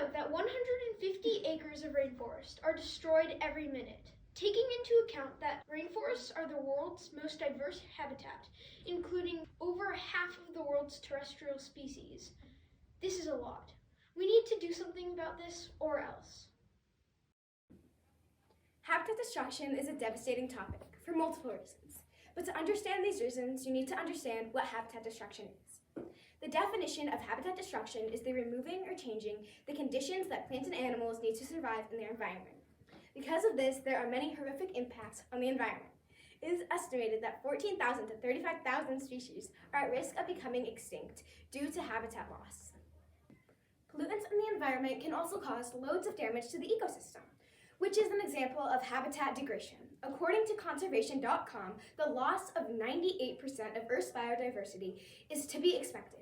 note that 150 acres of rainforest are destroyed every minute. Taking into account that rainforests are the world's most diverse habitat, including over half of the world's terrestrial species, this is a lot. We need to do something about this or else. Habitat destruction is a devastating topic for multiple reasons. But to understand these reasons, you need to understand what habitat destruction is. The definition of habitat destruction is the removing or changing the conditions that plants and animals need to survive in their environment. Because of this, there are many horrific impacts on the environment. It is estimated that 14,000 to 35,000 species are at risk of becoming extinct due to habitat loss. Pollutants in the environment can also cause loads of damage to the ecosystem, which is an example of habitat degradation. According to conservation.com, the loss of 98% of Earth's biodiversity is to be expected.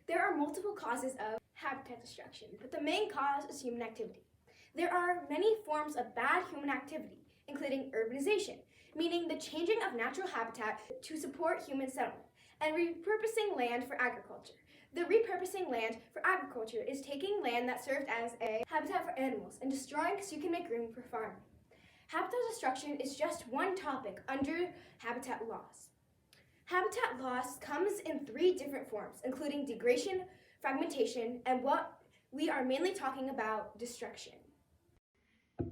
There are multiple causes of habitat destruction, but the main cause is human activity. There are many forms of bad human activity, including urbanization, meaning the changing of natural habitat to support human settlement, and repurposing land for agriculture. The repurposing land for agriculture is taking land that served as a habitat for animals and destroying so you can make room for farming. Habitat destruction is just one topic under habitat loss. Habitat loss comes in 3 different forms, including degradation, fragmentation, and what we are mainly talking about, destruction.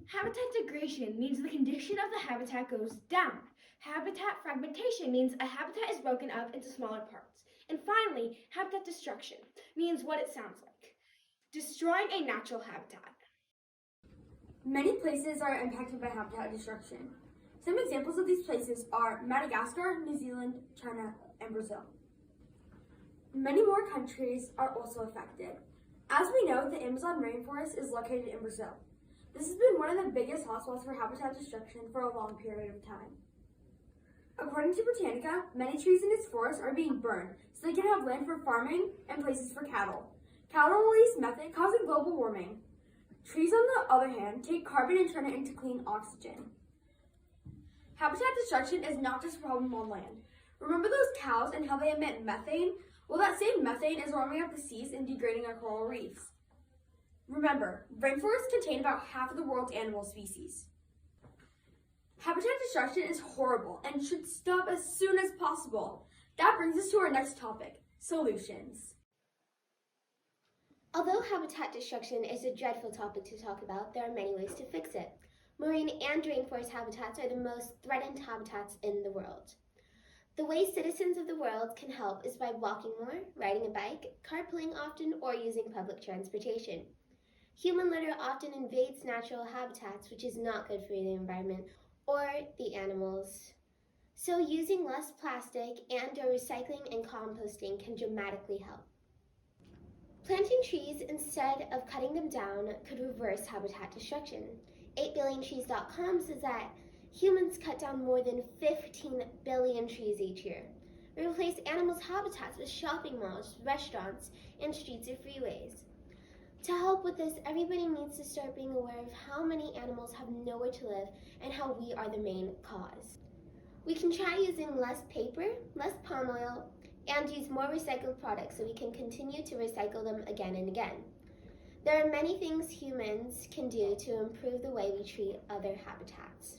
Habitat degradation means the condition of the habitat goes down. Habitat fragmentation means a habitat is broken up into smaller parts. And finally, habitat destruction means what it sounds like, destroying a natural habitat. Many places are impacted by habitat destruction. Some examples of these places are Madagascar, New Zealand, China, and Brazil. Many more countries are also affected. As we know, the Amazon rainforest is located in Brazil. This has been one of the biggest hotspots for habitat destruction for a long period of time. According to Britannica, many trees in its forests are being burned so they can have land for farming and places for cattle. Cattle release methane, causing global warming. Trees, on the other hand, take carbon and turn it into clean oxygen. Habitat destruction is not just a problem on land. Remember those cows and how they emit methane? Well, that same methane is warming up the seas and degrading our coral reefs. Remember, rainforests contain about half of the world's animal species. Habitat destruction is horrible and should stop as soon as possible. That brings us to our next topic, solutions. Although habitat destruction is a dreadful topic to talk about, there are many ways to fix it. Marine and rainforest habitats are the most threatened habitats in the world. The way citizens of the world can help is by walking more, riding a bike, carpooling often, or using public transportation. Human litter often invades natural habitats, which is not good for the environment or the animals. So using less plastic and/or recycling and composting can dramatically help. Planting trees instead of cutting them down could reverse habitat destruction. 8billiontrees.com says that humans cut down more than 15 billion trees each year. We replace animals' habitats with shopping malls, restaurants, and streets or freeways. To help with this, everybody needs to start being aware of how many animals have nowhere to live and how we are the main cause. We can try using less paper, less palm oil, and use more recycled products so we can continue to recycle them again and again. There are many things humans can do to improve the way we treat other habitats.